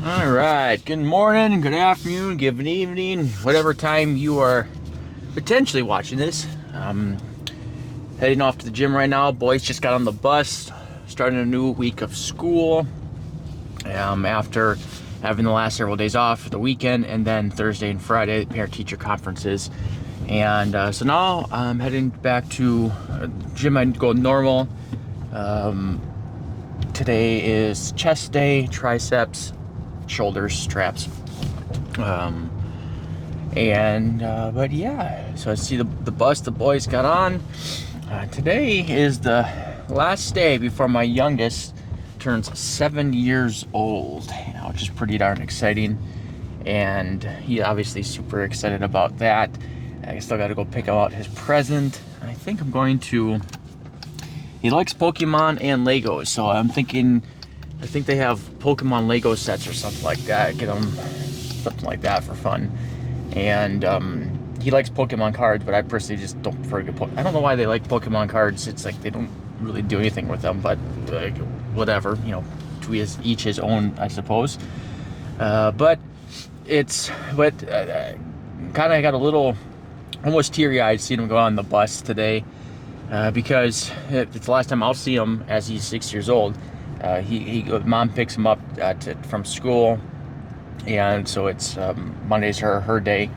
All right. Good morning, good afternoon, good evening, whatever time you are potentially watching this. Heading off to the gym right now. Boys just got on the bus, starting a new week of school after having the last several days off for the weekend, and then Thursday and Friday parent-teacher conferences. And so now I'm heading back to gym. I go normal. Today is chest day, triceps, shoulders, traps. But yeah, so I see the bus the boys got on. Today is the last day before my youngest turns 7 years old, which is pretty darn exciting. And he obviously super excited about that. I still got to go pick out his present. I think I'm going to. He likes Pokemon and Legos, so I'm thinking. I think they have Pokemon Lego sets or something like that. Get him something like that for fun. And he likes Pokemon cards, but I personally just don't prefer to get I don't know why they like Pokemon cards. It's like they don't really do anything with them, but like, whatever, to each his own, I suppose. But kind of got a little almost teary-eyed seeing him go on the bus today, because it's the last time I'll see him as he's 6 years old. Mom picks him up from school, and so it's Monday's her day,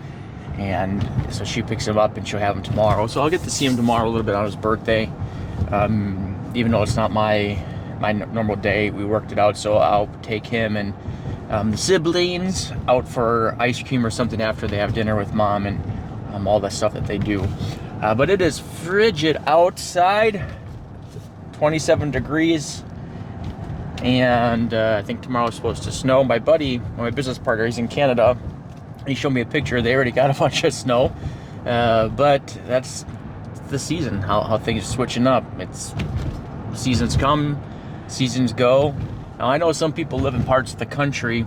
and so she picks him up and she'll have him tomorrow. So I'll get to see him tomorrow a little bit on his birthday, even though it's not my normal day. We worked it out, so I'll take him and the siblings out for ice cream or something after they have dinner with Mom and all the stuff that they do. But it is frigid outside, 27 degrees. And I think tomorrow's supposed to snow. My buddy, my business partner, he's in Canada. He showed me a picture. They already got a bunch of snow. But that's the season, how things are switching up. It's seasons come, seasons go. Now, I know some people live in parts of the country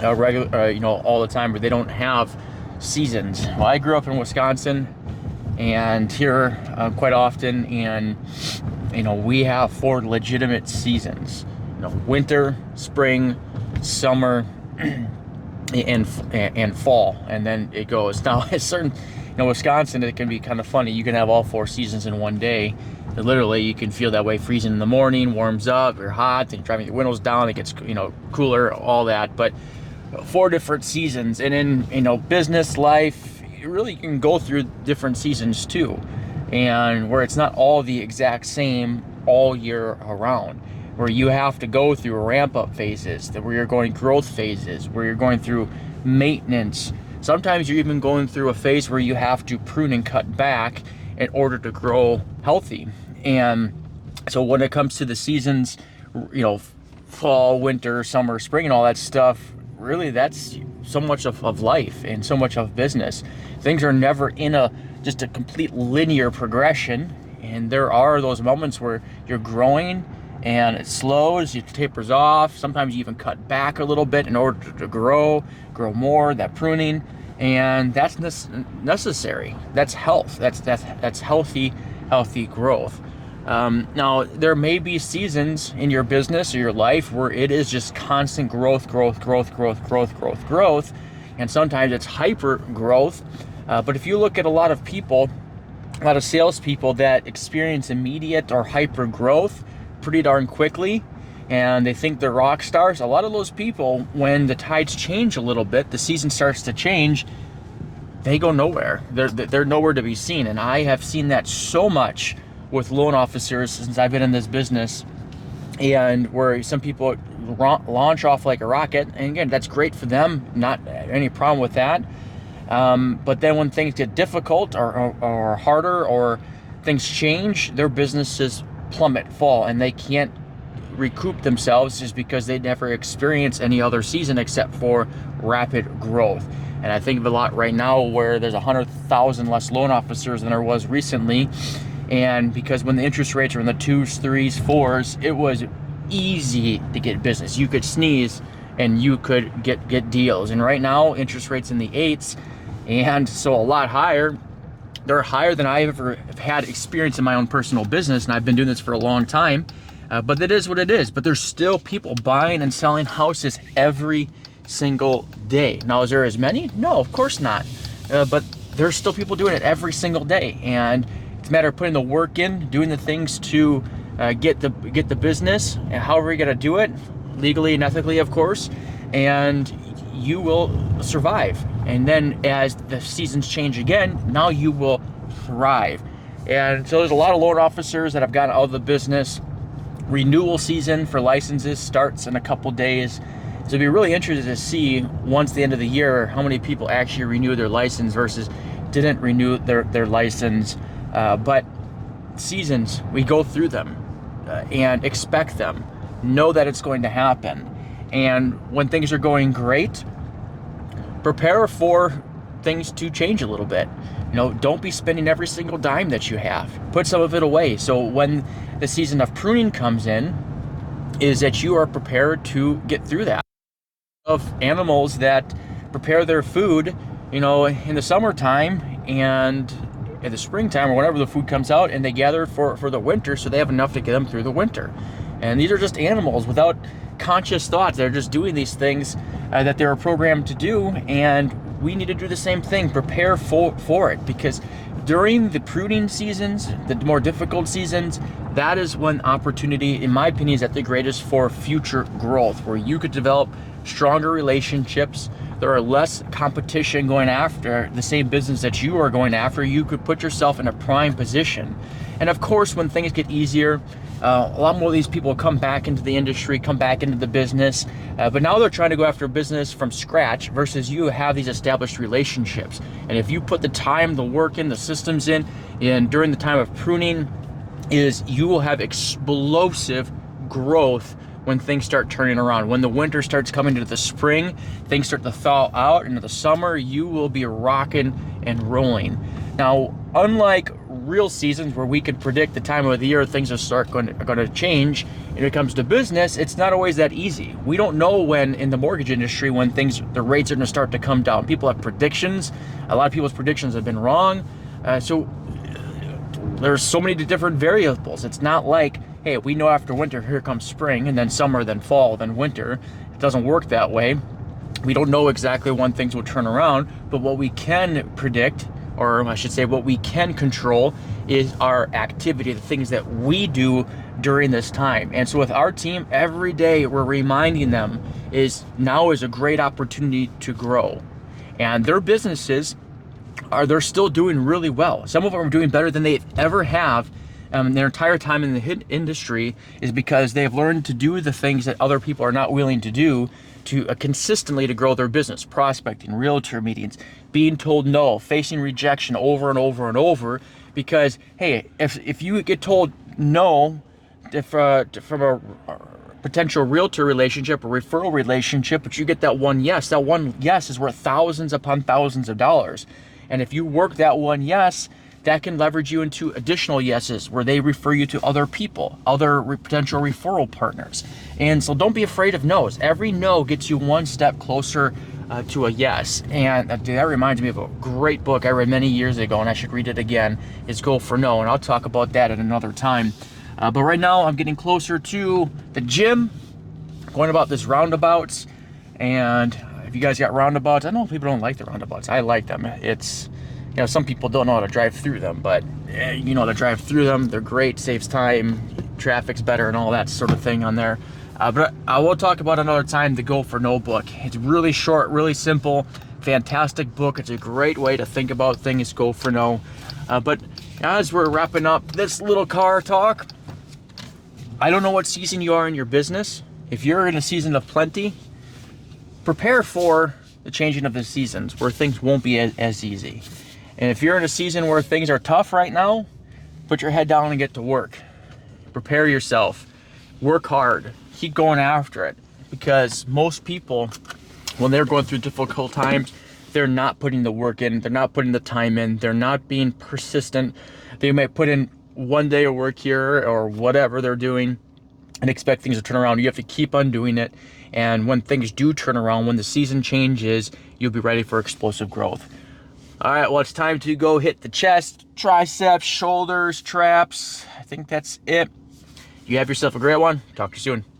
all the time where they don't have seasons. Well, I grew up in Wisconsin and here quite often, and we have 4 legitimate seasons: winter, spring, summer, and fall, and then it goes. Now, it's certain, Wisconsin, it can be kind of funny. You can have all 4 seasons in one day. And literally, you can feel that way. Freezing in the morning, warms up, you're hot, then you're driving your windows down, it gets cooler, all that. But 4 different seasons, and in business life, you really can go through different seasons too, and where it's not all the exact same all year around, where you have to go through ramp-up phases, where you're going growth phases, where you're going through maintenance. Sometimes you're even going through a phase where you have to prune and cut back in order to grow healthy. And so when it comes to the seasons, fall, winter, summer, spring, and all that stuff, really that's so much of life and so much of business. Things are never in just a complete linear progression, and there are those moments where you're growing and it slows, it tapers off. Sometimes you even cut back a little bit in order to grow more, that pruning, and that's necessary. That's health. That's healthy growth. Now, there may be seasons in your business or your life where it is just constant growth, and sometimes it's hyper growth. But if you look at a lot of salespeople that experience immediate or hyper growth pretty darn quickly, and they think they're rock stars, a lot of those people, when the tides change a little bit, the season starts to change, they go nowhere. They're nowhere to be seen. And I have seen that so much with loan officers since I've been in this business, and where some people launch off like a rocket, and again, that's great for them, not any problem with that. But then when things get difficult or harder, or things change, their businesses fall, and they can't recoup themselves just because they never experienced any other season except for rapid growth. And I think of a lot right now where there's 100,000 less loan officers than there was recently. And because when the interest rates were in the 2s, 3s, 4s, it was easy to get business. You could sneeze and you could get deals. And right now, interest rates in the 8s, and so a lot higher. They're higher than I ever have had experience in my own personal business, and I've been doing this for a long time. But it is what it is. But there's still people buying and selling houses every single day. Now, is there as many? No, of course not. But there's still people doing it every single day. And it's a matter of putting the work in, doing the things to get the business, and however you're gonna do it, legally and ethically, of course, and you will survive. And then as the seasons change again, now you will thrive. And so there's a lot of loan officers that have gotten out of the business. Renewal season for licenses starts in a couple days. So it'd be really interested to see once the end of the year how many people actually renew their license versus didn't renew their license. But seasons, we go through them and expect them. Know that it's going to happen. And when things are going great, prepare for things to change a little bit. Don't be spending every single dime that you have. Put some of it away. So when the season of pruning comes in, is that you are prepared to get through that. Of animals that prepare their food, in the summertime and in the springtime or whenever the food comes out, and they gather for the winter so they have enough to get them through the winter. And these are just animals without conscious thoughts. They're just doing these things that they were programmed to do, and we need to do the same thing. Prepare for it, because during the pruning seasons, the more difficult seasons, that is when opportunity, in my opinion, is at the greatest for future growth, where you could develop stronger relationships. There are less competition going after the same business that you are going after. You could put yourself in a prime position. And of course, when things get easier, a lot more of these people come back into the industry, come back into the business, but now they're trying to go after business from scratch versus you have these established relationships. And if you put the time, the work in, the systems in, and during the time of pruning, you will have explosive growth when things start turning around. When the winter starts coming into the spring, things start to thaw out into the summer, you will be rocking and rolling. Now, unlike real seasons where we can predict the time of the year things are going to change, when it comes to business, it's not always that easy. We don't know when in the mortgage industry when the rates are going to start to come down. People have predictions. A lot of people's predictions have been wrong. So there's so many different variables. It's not like, hey, we know after winter, here comes spring, and then summer, then fall, then winter. It doesn't work that way. We don't know exactly when things will turn around, but what we can predict, or I should say what we can control, is our activity, the things that we do during this time. And so with our team, every day we're reminding them now is a great opportunity to grow. And their businesses they're still doing really well. Some of them are doing better than they ever have their entire time in the industry, is because they've learned to do the things that other people are not willing to do to consistently to grow their business. Prospecting, realtor meetings, being told no, facing rejection over and over and over. Because hey, if you get told no from a potential realtor relationship or referral relationship, but you get that one yes is worth thousands upon thousands of dollars. And if you work that one yes, that can leverage you into additional yeses where they refer you to other people, other potential referral partners. And so don't be afraid of no's. Every no gets you one step closer to a yes. And that reminds me of a great book I read many years ago, and I should read it again. It's Go for No, and I'll talk about that at another time. But right now I'm getting closer to the gym, going about this roundabouts. And if you guys got roundabouts, I know people don't like the roundabouts. I like them. It's, some people don't know how to drive through them, but you know how to drive through them. They're great, saves time, traffic's better, and all that sort of thing on there. But I will talk about another time the Go for No book. It's really short, really simple, fantastic book. It's a great way to think about things, Go for No. But as we're wrapping up this little car talk, I don't know what season you are in your business. If you're in a season of plenty, prepare for the changing of the seasons where things won't be as easy. And if you're in a season where things are tough right now, put your head down and get to work. Prepare yourself. Work hard. Keep going after it. Because most people, when they're going through difficult times, they're not putting the work in. They're not putting the time in. They're not being persistent. They might put in one day of work here or whatever they're doing and expect things to turn around. You have to keep on doing it. And when things do turn around, when the season changes, you'll be ready for explosive growth. All right, well, it's time to go hit the chest, triceps, shoulders, traps. I think that's it. You have yourself a great one. Talk to you soon.